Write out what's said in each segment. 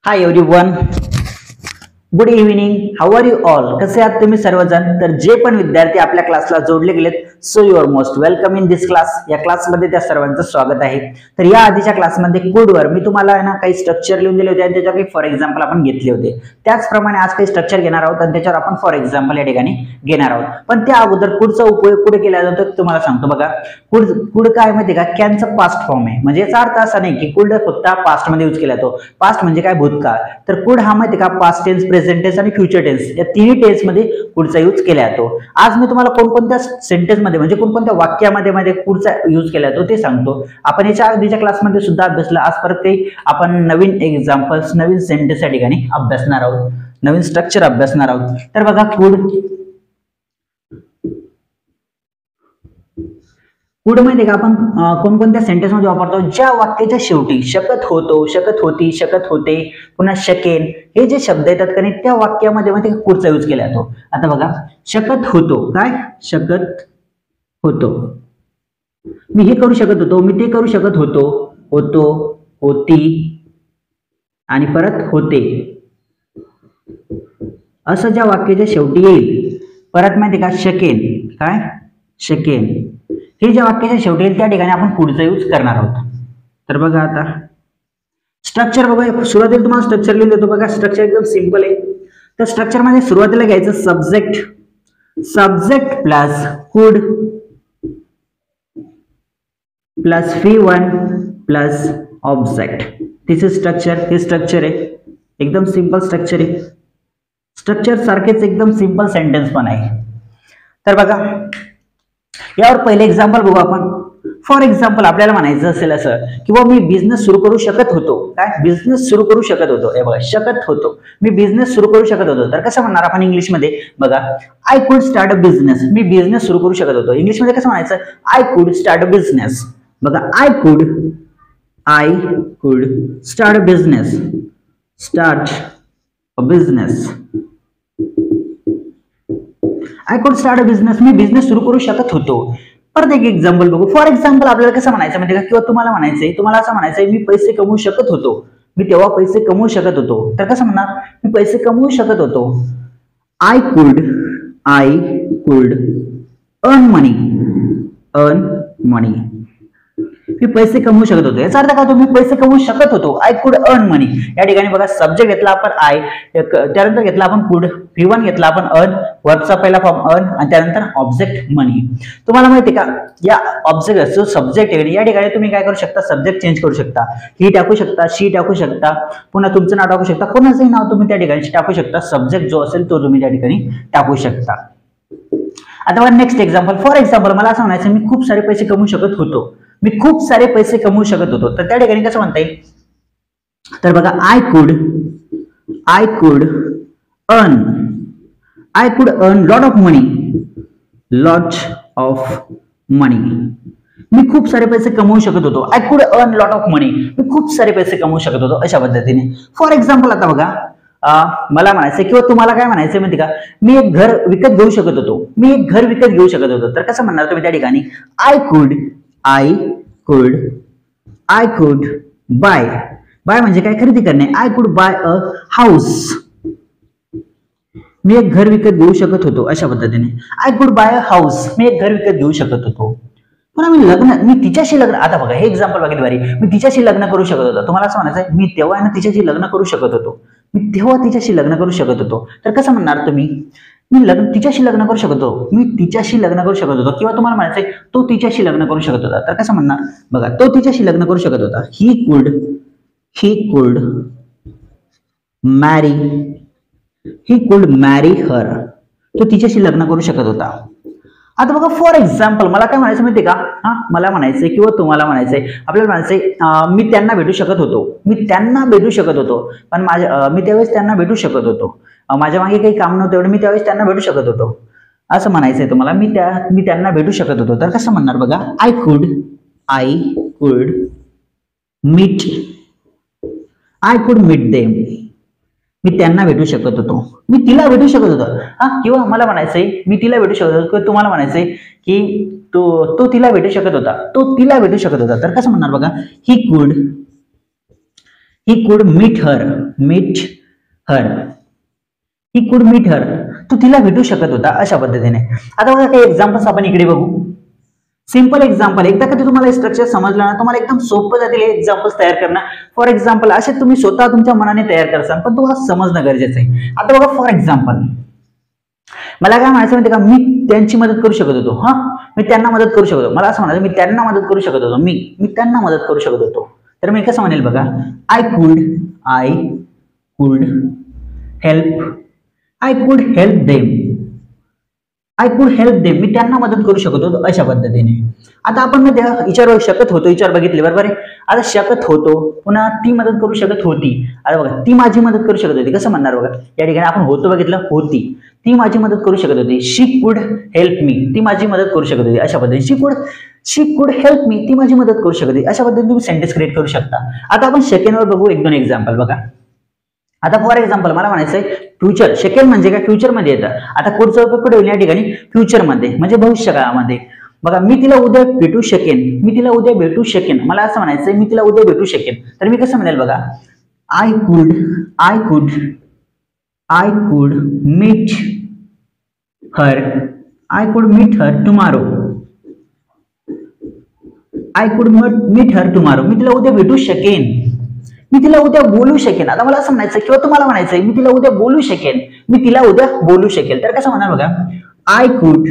Hi everyone, good evening. How are you all? कसे आहात तुम्ही सर्वजण? तर जे पण विद्यार्थी आपल्या क्लासला जोडले गेलेत, so you are most welcome in this class. या क्लासमध्ये त्या सर्वांचं स्वागत आहे. तर या आधीच्या क्लासमध्ये कोडवर मी तुम्हाला ना काही स्ट्रक्चर लिहून दिले होते आणि त्याच्यावर काही फॉर एक्झाम्पल आपण घेतले होते. त्याचप्रमाणे आज काही स्ट्रक्चर घेणार आहोत आणि त्याच्यावर आपण फॉर एक्झाम्पल या ठिकाणी घेणार आहोत. पण त्या अगोदर कुडचा उपयोग कुठे केला जातो तुम्हाला सांगतो. बघा, कुड काय माहिती का? कॅनचा पास्ट फॉर्म आहे. म्हणजे याचा अर्थ असा नाही की कुड फक्त पास्ट मध्ये यूज केला जातो. पास्ट म्हणजे काय? भूतकाळ. तर कुड हा माहिती का पास्ट टेन्स, प्रेझेंट टेन्स आणि फ्युचर टेन्स या तिन्ही टेन्स मध्ये कुडचा यूज केला जातो. आज मी तुम्हाला कोणकोणत्या सेंटेन्स मध्ये म्हणजे कोणकोणत्या वाक्यामध्ये कुडचा यूज केला जातो ते सांगतो. आपण याच्या आधीच्या क्लासमध्ये सुद्धा अभ्यासला. आज परत काही आपण नवीन एक्झाम्पल्स, नवीन सेंटेन्स या ठिकाणी अभ्यासणार आहोत, नवीन स्ट्रक्चर अभ्यासणार आहोत. तर बघा, कुड माहिती का आपण कोणकोणत्या सेंटेन्स मध्ये वापरतो? ज्या वाक्याच्या शेवटी शकत होतो, शकत होती, शकत होते, पुन्हा शकेन हे जे शब्द येतात का नाही त्या वाक्यामध्ये मध्ये कुडचा यूज केला जातो. आता बघा, शकत होतो, काय? शकत होतो, मी हे करू शकत होतो, मी ते करू शकत होतो, होतो, होती आणि परत होते, असं ज्या वाक्याच्या शेवटी येईल. परत माहिती का शकेन, काय? शकेन हे ज्या वाक्याच्या शेवटी येईल त्या ठिकाणी आपण कुडचा यूज करणार आहोत. तर बघा आता स्ट्रक्चर बघा. सुरुवातीला तुम्हाला स्ट्रक्चर लिहून देतो. बघा, स्ट्रक्चर एकदम सिंपल आहे. तर स्ट्रक्चर मध्ये सुरुवातीला घ्यायचं सब्जेक्ट, सब्जेक्ट प्लस कुड plus V1 plus object. This is structure. हे स्ट्रक्चर आहे, एकदम सिंपल स्ट्रक्चर आहे. स्ट्रक्चर सारखेच एकदम सिंपल सेंटेन्स पण आहे. तर बघा, यावर पहिले एक्झाम्पल बघू आपण. फॉर एक्झाम्पल आपल्याला म्हणायचं असेल असं की मी बिझनेस सुरू करू शकत होतो. काय? बिझनेस सुरू करू शकत होतो. हे बघा, शकत होतो, मी बिझनेस सुरू करू शकत होतो. तर कसं म्हणणार आपण इंग्लिशमध्ये? बघा, I could start a business. मी बिझनेस सुरू करू शकत होतो. इंग्लिशमध्ये कसं म्हणायचं? I could start a business. बघा, I could start a business, start a business. I could start a business, मी बिझनेस सुरू करू शकत होतो. परत एक एक्झाम्पल बघू. फॉर एक्झाम्पल आपल्याला कसं म्हणायचं माहिती का? किंवा तुम्हाला म्हणायचंय, तुम्हाला असं म्हणायचंय मी पैसे कमवू शकत होतो, मी तेव्हा पैसे कमवू शकत होतो. तर कसं म्हणणार? मी पैसे कमवू शकत होतो. आय कुड अर्न मनी, मी पैसे कमवू शकत होतो. याचा अर्थ काय? तुम्ही पैसे कमवू शकत होतो. आय कुड अर्न मनी. या ठिकाणी बघा, सब्जेक्ट घेतला आपण आय, त्यानंतर घेतला आपण कुड, V1 घेतला आपण अर्न, वर्बचा पहिला फॉर्म अर्न आणि त्यानंतर ऑब्जेक्ट मनी. तुम्हाला माहिती का? या ऑब्जेक्ट जो सब्जेक्ट आहे या ठिकाणी तुम्ही काय करू शकता? सब्जेक्ट चेंज करू शकता. ही टाकू शकता, शी टाकू शकता, पुन्हा तुमचं नाव टाकू शकता, कोणाचंही नाव तुम्ही त्या ठिकाणी टाकू शकता. सब्जेक्ट जो असेल तो तुम्ही त्या ठिकाणी टाकू शकता. आता नेक्स्ट एक्झाम्पल. फॉर एक्झाम्पल मला असं म्हणायचं मी खूप सारे पैसे कमवू शकत होतो, मी खूप सारे पैसे कमवू शकत होतो. तर त्या ठिकाणी कसं म्हणता येईल? तर बघा, I could earn lot of money, मी खूप सारे पैसे कमवू शकत होतो. I could earn lot of money, मी खूप सारे पैसे कमवू शकत होतो. अशा पद्धतीने. फॉर एक्झाम्पल आता बघा, मला म्हणायचं किंवा तुम्हाला काय म्हणायचं माहिती का? मी एक घर विकत घेऊ शकत होतो, मी एक घर विकत घेऊ शकत होतो. तर कसं म्हणणार तुम्ही त्या ठिकाणी? आय कुड बाय म्हणजे काय? खरेदी करणे. I could bye a house, मी एक घर विकत घेऊ शकत होतो. अशा पद्धतीने I could bye a house, मी एक घर विकत घेऊ शकत होतो. पुन्हा मी तिच्याशी लग्न. आता बघा, हे एक्झाम्पल बघितलं भारी. मी तिच्याशी लग्न करू शकत होतो. तुम्हाला असं म्हणायचं मी तेव्हा तिच्याशी लग्न करू शकत होतो, मी तेव्हा तिच्याशी लग्न करू शकत होतो. तर कसं म्हणणार तुम्ही? मी तिच्याशी लग्न करू शकतो, मी तिच्याशी लग्न करू शकत होतो. किंवा तुम्हाला म्हणायचंय तो तिच्याशी लग्न करू शकत होता. तर कसं म्हणणार? बघा, तो तिच्याशी लग्न करू शकत होता. ही कुड मॅरी हर, तो तिच्याशी लग्न करू शकत होता. आता बघा, फॉर एक्झाम्पल मला काय म्हणायचं माहितीये का? मला म्हणायचंय किंवा तुम्हाला म्हणायचंय, आपल्याला म्हणायचंय मी त्यांना भेटू शकत होतो, पण मी त्यावेळेस त्यांना भेटू शकत होतो. माझ्या मागे काही काम नव्हतं एवढं, मी त्यावेळेस त्यांना भेटू शकत होतो. असं म्हणायचंय तुम्हाला. मी त्यांना भेटू शकत होतो. तर कसं म्हणणार? बघा, आय कुड मीट देम, मी त्यांना भेटू शकत होतो, मी तिला भेटू शकत होतो. किंवा मला म्हणायचंय मी तिला भेटू शकत होतो, किंवा तुम्हाला म्हणायचंय की तो तिला भेटू शकत होता, तर कसं म्हणणार? बघा, ही he could meet her, meet her, he could meet her, तू तिला भेटू शकत होता, अशा पद्धतीने. आता बघा काही एक्झाम्पल्स आपण इकडे बघू. सिंपल एक्झाम्पल, एकदा कधी तुम्हाला स्ट्रक्चर समजलं ना, तुम्हाला एकदम सोपं जातील हे एक्झाम्पल्स तयार करणं. फॉर एक्झाम्पल असे तुम्ही स्वतः तुमच्या मनाने तयार करसाल, पण तुम्हाला समजणं गरजेचं आहे. आता बघा फॉर एक्झाम्पल, मला काय म्हणायचं माहिती का, मी त्यांची मदत करू शकत होतो. हा, मी त्यांना मदत करू शकत होतो. मला असं म्हणायचं मी त्यांना मदत करू शकत होतो, मी त्यांना मदत करू शकत होतो. तर मी कसं म्हणेल बघा, I could help them, I could help them, मी त्यांना मदत करू शकत होतो, अशा पद्धतीने. आता आपण मध्ये विचार शकत होतो, विचार बघितले बरोबर आहे. आता शकत होतो, पुन्हा ती मदत करू शकत होती. आता बघा, ती माझी मदत करू शकत होती, कसं म्हणणार बघा, या ठिकाणी आपण होतो बघितलं, होती, ती माझी मदत करू शकत होती. शी कुड हेल्प मी, ती माझी मदत करू शकत होती, अशा पद्धतीने. शी कुड हेल्प मी, ती माझी मदत करू शकत होती, अशा पद्धतीने तुम्ही सेंटेन्स क्रिएट करू शकता. आता आपण सेकंडवर बघू 1-2 एक्झाम्पल बघा. आता फॉर एक्झाम्पल मला म्हणायचंय फ्युचर, सेकंड म्हणजे काय, फ्युचर मध्ये येतं. आता पुढचा उपयोग कुठे होईल, या ठिकाणी फ्युचर मध्ये, म्हणजे भविष्यकाळामध्ये. बघा, मी तिला उद्या भेटू शकेन, मी तिला उद्या भेटू शकेन, मला असं म्हणायचंय मी तिला उद्या भेटू शकेन. तर मी कसं म्हणेल बघा, आय कुड मीट हर टुमारो, मी तिला उद्या भेटू शकेन, मी तिला उद्या बोलू शकेन. आता मला असं म्हणायचं किंवा तुम्हाला म्हणायचंय मी तिला उद्या बोलू शकेन, मी तिला उद्या बोलू शकेल. तर कसं म्हणणार बघा, आय कुड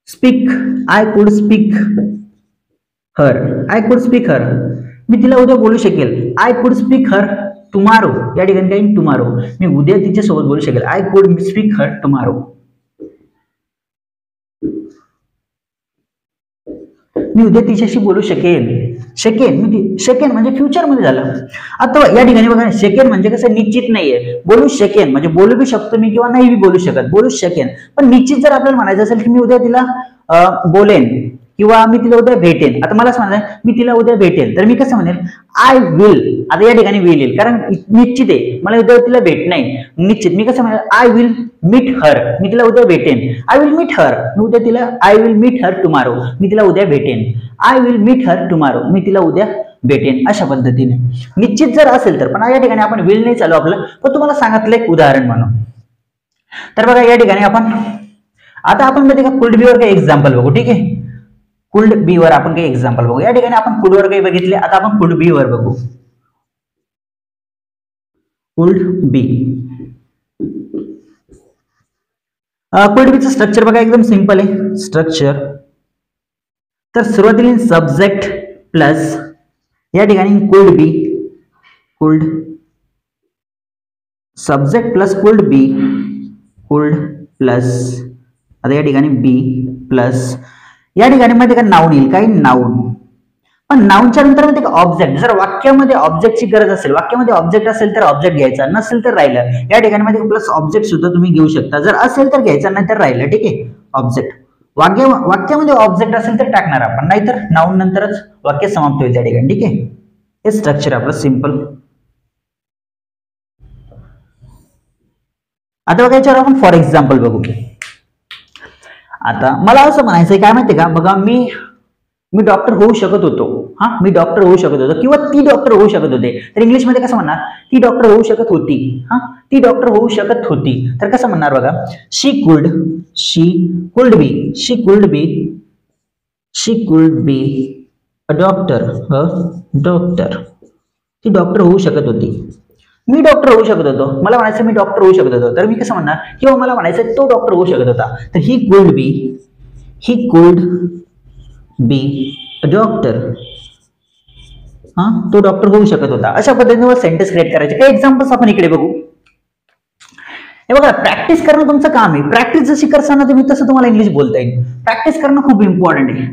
स्पीक हर, मी तिला उद्या बोलू शकेल. I could speak her tomorrow, या ठिकाणी काही टुमारो, मी उद्या तिच्या सोबत बोलू शकेल. I could speak her tomorrow, मी उद्या तिच्याशी बोलू शकेन म्हणजे फ्युचर मध्ये झालं. आता या ठिकाणी बघा, शकेन म्हणजे कसं निश्चित नाहीये, बोलू शकेन म्हणजे बोलू बी शकतो मी किंवा नाही बी बोलू शकत, बोलू शकेन. पण निश्चित जर आपल्याला म्हणायचं असेल की मी उद्या तिला बोलेन किंवा मी तिला उद्या भेटेन. आता मला असं म्हणायचं मी तिला उद्या भेटेल, तर मी कसं म्हणेल, आय विल. आता या ठिकाणी विल येईल, कारण निश्चित आहे मला उद्या तिला भेट नाही, निश्चित. मी कसं म्हणेल, आय विल मीट हर, मी तिला उद्या भेटेन. आय विल मीट हर, मी उद्या तिला, I will meet her tomorrow, मी तिला उद्या भेटेन. I will meet her tomorrow, मी तिला उद्या भेटेन, अशा पद्धतीने. निश्चित जर असेल तर, पण या ठिकाणी आपण विल नाही चालू आपलं, पण तुम्हाला सांगितलं एक उदाहरण म्हणून. तर बघा या ठिकाणी आता आपण मध्ये का कुड बी वर काही एक्झाम्पल बघू, ठीक आहे. कुड बी वर आपण काही एक्झाम्पल बघू. या ठिकाणी आपण कुड वर काही बघितले, आता आपण कुड बी वर बघू. कुड बीचं स्ट्रक्चर बघा, एकदम सिंपल आहे स्ट्रक्चर. तर सुरुवातीला सब्जेक्ट प्लस या ठिकाणी कुड सब्जेक्ट प्लस कुड प्लस आता या ठिकाणी बी प्लस या ठिकाणी मध्ये का नाउन येईल, काही नाउन. पण नाउनच्या नंतर मध्ये ऑब्जेक्ट, जर वाक्यामध्ये ऑब्जेक्टची गरज असेल, वाक्यामध्ये ऑब्जेक्ट असेल तर ऑब्जेक्ट घ्यायचा, नसेल तर राहिलं. या ठिकाणी मध्ये प्लस ऑब्जेक्ट सुद्धा तुम्ही घेऊ शकता, जर असेल तर घ्यायचा, नाही तर राहिलं, ठीक आहे. ऑब्जेक्ट, वाक्यामध्ये ऑब्जेक्ट असेल तर टाकणार आपण, नाहीतर नाउन नंतरच वाक्य समाप्त होईल त्या ठिकाणी, ठीक आहे. हे स्ट्रक्चर आपलं सिंपल. आता बघा याच्यावर आपण फॉर एक्झाम्पल बघू. आता मला असं म्हणायचंय काय माहितीये का, बघा मी डॉक्टर होऊ शकत होतो, मी डॉक्टर होऊ शकत होतो किंवा ती डॉक्टर होऊ शकत होते. तर इंग्लिश मध्ये कसं म्हणणार, ती डॉक्टर होऊ शकत होती, ती डॉक्टर होऊ शकत होती. तर कसं म्हणणार बघा, शी कुड बी अ डॉक्टर, ती डॉक्टर होऊ शकत होती. मी डॉक्टर होऊ शकत होतो, मला म्हणायचं मी डॉक्टर होऊ शकत होतो, तर मी कसं म्हणणार, किंवा मला म्हणायचं तो डॉक्टर होऊ शकत होता, तर he could be a doctor, तो डॉक्टर होऊ शकत होता. अशा पद्धतीने सेंटेन्स क्रिएट करायचे. काही एक्झाम्पल्स आपण इकडे बघू. हे बघा, प्रॅक्टिस करणं तुमचं काम आहे. प्रॅक्टिस जशी करताना तुम्ही तसं तुम्हाला इंग्लिश बोलता येईल. प्रॅक्टिस करणं खूप इम्पॉर्टंट आहे.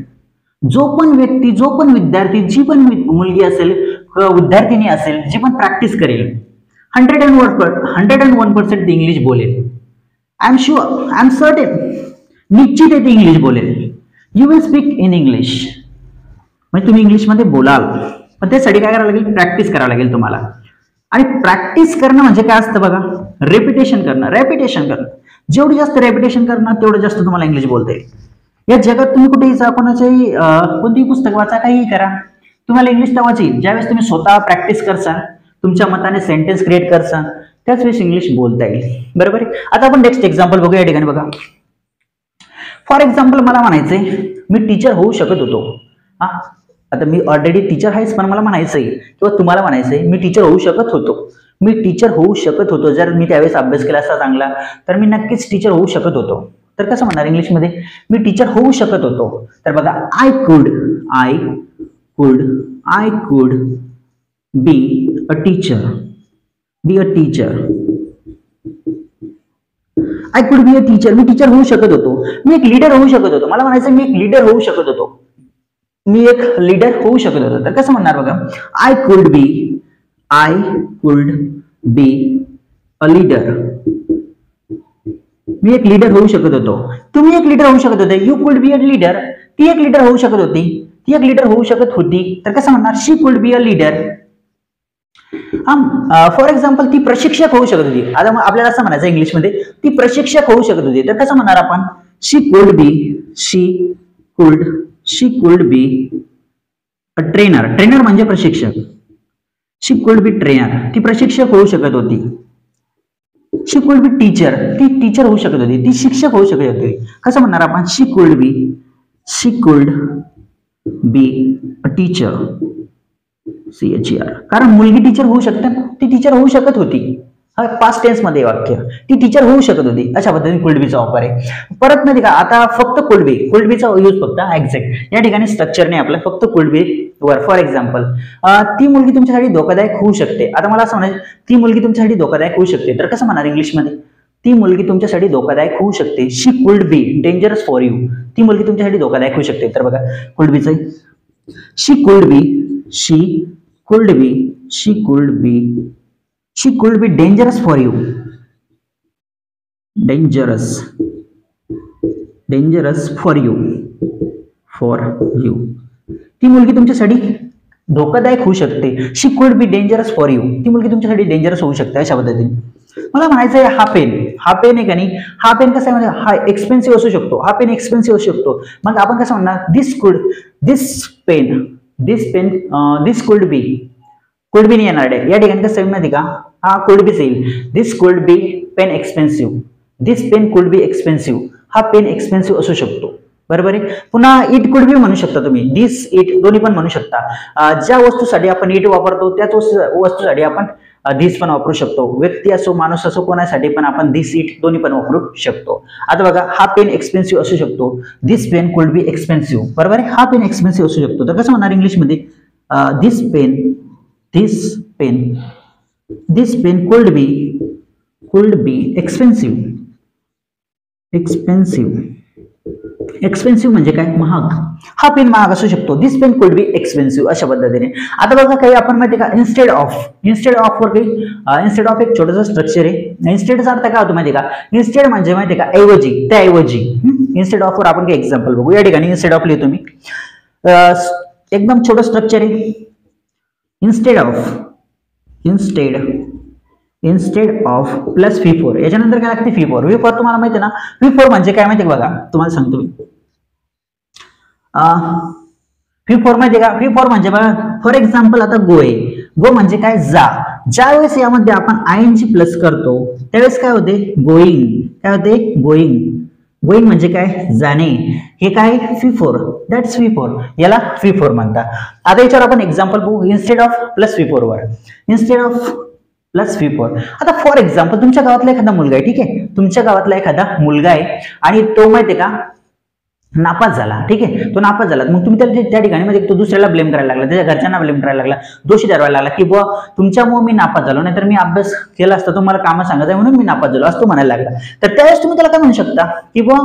जो पण व्यक्ती, जो पण विद्यार्थी, जी पण मुलगी असेल, विद्यार्थिनी असेल, जी पण प्रॅक्टिस करेल, 101% इंग्लिश बोलेल. I am sure, I am certain, निश्चित आहे ती इंग्लिश बोलेल. You will speak in English, म्हणजे तुम्ही इंग्लिशमध्ये बोलाल. पण त्यासाठी काय करावं लागेल, प्रॅक्टिस करावं लागेल तुम्हाला. आणि प्रॅक्टिस करणं म्हणजे काय असतं बघा, रेपिटेशन करणं. जेवढी जास्त रेपिटेशन करणं तेवढं जास्त तुम्हाला इंग्लिश बोलता येईल. या जगात तुम्ही कुठेही जा, कोणाच्याही कोणतीही पुस्तक वाचा, काहीही करा, तुम्हाला इंग्लिश तेव्हाच येईल ज्यावेळेस तुम्ही स्वतः प्रॅक्टिस करसाल, तुमच्या मताने सेंटेन्स क्रिएट करसाल, त्याच वेळेस इंग्लिश बोलता येईल. बरोबर आहे. आता आपण नेक्स्ट एक्झाम्पल बघूया. या ठिकाणी बघा, फॉर एक्झाम्पल मला म्हणायचंय मी टीचर होऊ शकत होतो. आता मी ऑलरेडी टीचर आहेच, पण मला म्हणायचंय किंवा तुम्हाला म्हणायचंय मी टीचर होऊ शकत होतो. मी टीचर होऊ शकत होतो. जर मी त्यावेळेस अभ्यास केला असता चांगला तर मी नक्कीच टीचर होऊ शकत होतो. तर कसं म्हणणार इंग्लिशमध्ये मी टीचर होऊ शकत होतो? तर बघा, आय कुड be a teacher. I could be a teacher. Me teacher होऊ शकत होतो. मी एक लीडर होऊ शकत होतो. मला म्हणायचं मी एक लीडर होऊ शकत होतो. तर कसं म्हणणार बघा, आय कुड बी अ लीडर. मी एक लीडर होऊ शकत होतो. तुम्ही एक लीडर होऊ शकत होते. यू कुड बी अ लीडर. ती एक लीडर होऊ शकत होती. तर कसं म्हणणार, she could be a leader. For example ती प्रशिक्षक होऊ शकत होती. आता आपल्याला असं म्हणायचं इंग्लिशमध्ये ती प्रशिक्षक होऊ शकत होती. तर कसं म्हणणार आपण, शी could be a trainer. Trainer म्हणजे प्रशिक्षक. शी कुड बी ट्रेनर. ती प्रशिक्षक होऊ शकत होती. शी कुड बी टीचर. ती टीचर होऊ शकत होती. ती शिक्षक होऊ शकत होती. कसं म्हणणार आपण, शी could be a teacher. CHER. कारण मुलगी टीचर होऊ शकते ना, ती टीचर होऊ शकत होती. पास्ट टेन्स मध्ये वाक्य, ती टीचर होऊ शकत होती. अशा पद्धतीने कुड बीचा वापर आहे. परत नाही का, आता फक्त कुड बीचा यूज फक्त एक्झॅक्ट या ठिकाणी स्ट्रक्चर नाही आपलं, फक्त कुड बी वर. फॉर एक्झाम्पल, ती मुलगी तुमच्यासाठी धोकादायक होऊ शकते. आता मला असं म्हणायचं, ती मुलगी तुमच्यासाठी धोकादायक होऊ शकते. तर कसं म्हणणार इंग्लिशमध्ये, ती मुलगी तुमच्यासाठी धोकादायक होऊ शकते. शी could be dangerous for you. ती मुलगी तुमच्यासाठी धोकादायक होऊ शकते. तर बघा, कुड बीचं she could be dangerous for you. Dangerous for you. ती मुलगी तुमच्यासाठी धोकादायक होऊ शकते. शी could be dangerous for you. ती मुलगी तुमच्यासाठी डेंजरस होऊ शकते. अशा पद्धतीने मला म्हणायचं आहे, हा पेन आहे का नाही, हा पेन कसा आहे, हा एक्सपेन्सिव्ह असू शकतो. हा पेन एक्सपेन्सिव्ह असू शकतो. मग आपण कसं म्हणणार, दिस कुड बी नाही येणार आहे. या ठिकाणी कसं माहिती का, हा कुड बी येईल. This could be pen expensive. This pen could be expensive. हा पेन एक्सपेन्सिव्ह असू शकतो. बरोबर आहे. पुन्हा इट कुड बी म्हणू शकता तुम्ही. दिस इट दोन्ही पण म्हणू शकता. ज्या वस्तूसाठी आपण इट वापरतो त्याच वस्तूसाठी आपण दिस पण वापरू शकतो. व्यक्ती असो, माणूस असो, कोणासाठी पण आपण दिस इट दोन्ही पण वापरू शकतो. आता बघा, हा पेन एक्सपेन्सिव्ह असू शकतो. दिस पेन कुड बी एक्सपेन्सिव्ह. बरोबर आहे. हा पेन एक्सपेन्सिव्ह असू शकतो. तर कसं म्हणणार इंग्लिशमध्ये, दिस पेन कुड बी एक्सपेन्सिव्ह म्हणजे काय, महाग. हा पेन महाग असू शकतो. दिस पेन कुड बी एक्सपेन्सिव्ह. अशा पद्धतीने आता बघा, काही आपण माहिती का, इन्स्टेड ऑफ वर काही इन्स्टेड ऑफ एक छोटंसं स्ट्रक्चर आहे. इन्स्टेडचा अर्थ काय होतो माहिती का, इन्स्टेड म्हणजे माहिती का ऐवजी, त्याऐवजी. इन्स्टेड ऑफ वर आपण काही एक्झाम्पल बघू. या ठिकाणी इन्स्टेड ऑफ लिहितो मी. एकदम छोटं स्ट्रक्चर आहे. Instead of plus V4. याच्यानंतर काय लागते, V4. V4 तुम्हाला माहिती ना, V4 म्हणजे काय माहिती बघा, तुम्हाला सांगतो मी. V4 माहिती का, V4 म्हणजे बघा, फॉर एक्झाम्पल आता गो आहे. गो म्हणजे काय, जा. ज्यावेळेस यामध्ये आपण ING प्लस करतो त्यावेळेस काय होते, गोईंग म्हणजे काय, जाणे. हे काय, V4. That's V4. याला V4 म्हणतात. आता याच्यावर आपण एक्झाम्पल बघू. इन्स्टेड ऑफ प्लस V4 वर. आता फॉर एक्झाम्पल, तुमच्या गावातला एखादा मुलगा आहे. ठीक आहे, तुमच्या गावातला एखादा मुलगा आहे आणि तो माहितीये का नापास झाला. ठीक आहे, तो नापास झाला. मग तुम्ही त्या ठिकाणी म्हणजे तो दुसऱ्याला ब्लेम करायला लागला, त्याच्या घरच्यांना ब्लेम करायला लागला, दोषी ठरवायला लागला की बुवा तुमच्यामुळे मी नापास झालो, नाहीतर मी अभ्यास केला असता, तुम्हाला कामं सांगायचं म्हणून मी नापास झालो असं तो म्हणायला लागला. तर त्यावेळेस तुम्ही त्याला काय म्हणू शकता की बुवा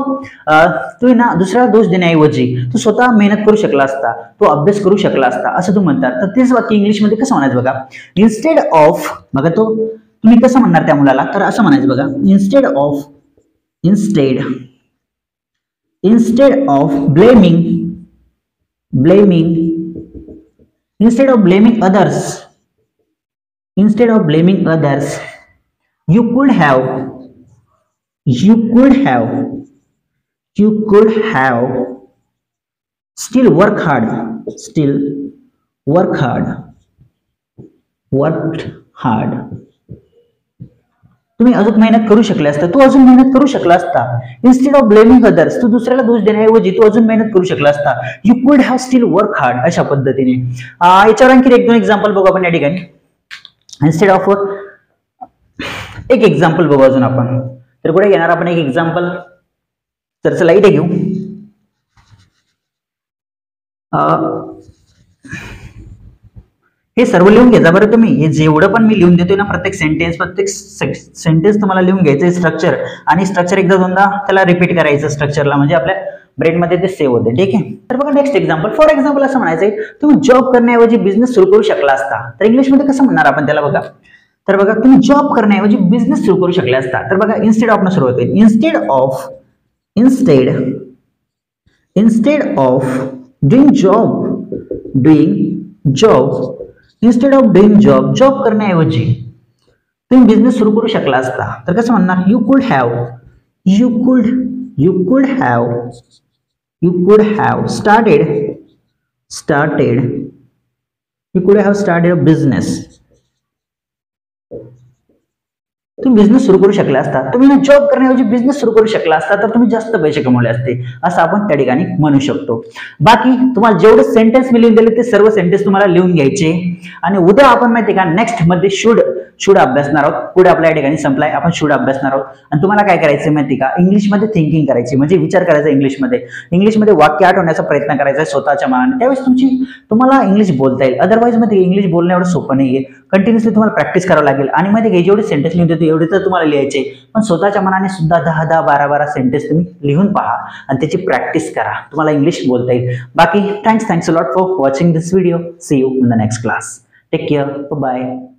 तू ना दुसऱ्याला दोष देण्याऐवजी तू स्वतः मेहनत करू शकला असता, तो अभ्यास करू शकला असता असं तू म्हणतात. तर तेच वाक्य इंग्लिशमध्ये कसं म्हणायचं बघा, इन्स्टेड ऑफ. बघा तो तुम्ही कसं म्हणणार त्या मुलाला, तर असं म्हणायचं बघा, instead of blaming others, you could have still work hard work hard, work hard. तुम्ही अजून मेहनत करू शकले असता, तू अजून मेहनत करू शकला असता. इन्स्टेड ऑफ ब्लेमिंग अदर्स, तू दुसऱ्याला दोष देण्याऐवजी तू अजून मेहनत करू शकला असता. यू कुड हॅव स्टील वर्क हार्ड, अशा पद्धतीने. याच्यावर आणखी एक दोन एक्झाम्पल बघू आपण या ठिकाणी. इन्स्टेड ऑफ, एक एक्झाम्पल बघू अजून आपण. तर कुठे घेणार आपण एक एक्झाम्पल. तर चला इथे घेऊ. हे सर्व लिहून घ्यायचा बरं तुम्ही. हे जेवढं पण मी लिहून देतोय ना, प्रत्येक सेंटेन्स तुम्हाला लिहून घ्यायचं स्ट्रक्चर, आणि स्ट्रक्चर एकदा दोनदा त्याला रिपीट करायचं स्ट्रक्चरला, म्हणजे आपल्या ब्रेन मध्ये ते सेव्ह होते. ठीक आहे. तर बघा नेक्स्ट एक्झाम्पल. फॉर एक्झाम्पल असं म्हणायचंय, तुम्ही जॉब करण्याऐवजी बिझनेस सुरू करू शकला असता. तर इंग्लिशमध्ये कसं म्हणणार आपण त्याला बघा. तर बघा, तुम्ही जॉब करण्याऐवजी बिझनेस सुरू करू शकले असता. तर बघा, इन्स्टेड ऑफ न सुरुवात होईल. Instead of doing job, instead of doing job करण्याऐवजी तुम्ही बिझनेस सुरू करू शकला असता. तर कसं म्हणणार. यू कुड हॅव स्टार्टेड अ बिझनेस. तुम्ही बिझनेस सुरू करू शकला असता. तुम्ही ना जॉब करण्याऐवजी बिझनेस सुरू करू शकला असता, तर तुम्ही जास्त पैसे कमवले असते, असं आपण त्या ठिकाणी म्हणू शकतो. बाकी तुम्हाला जेवढे सेंटेन्स मी लिहून दिले ते सर्व सेंटेन्स तुम्हाला लिहून घ्यायचे. आणि उद्या आपण माहिती का नेक्स्ट मध्ये शुड अभ्यासणार आहोत. पुढे आपल्या या ठिकाणी संपलाय, आपण शुड अभ्यासणार आहोत. आणि तुम्हाला काय करायचं माहिती का, इंग्लिशमध्ये थिंकिंग करायची, म्हणजे विचार करायचा इंग्लिशमध्ये वाक्य आठवण्याचा प्रयत्न करायचा स्वतःच्या मनाने. त्यावेळेस तुम्हाला इंग्लिश बोलता येईल. अदरवाईज मध्ये इंग्लिश बोलणं एवढं सोपं नाहीये. कंटिन्युअसली तुम्हाला प्रॅक्टिस करावं लागेल. आणि मध्ये जेवढे सेंटेन्स लिहून देतो एवढे तर तुम्हाला लिहायचे, पण स्वतःच्या मनाने सुद्धा 10, 12 सेंटेन्स तुम्ही लिहून पहा आणि त्याची प्रॅक्टिस करा. तुम्हाला इंग्लिश बोलता येईल. बाकी thanks a lot for watching this video. See you in the next class. Take care. Bye.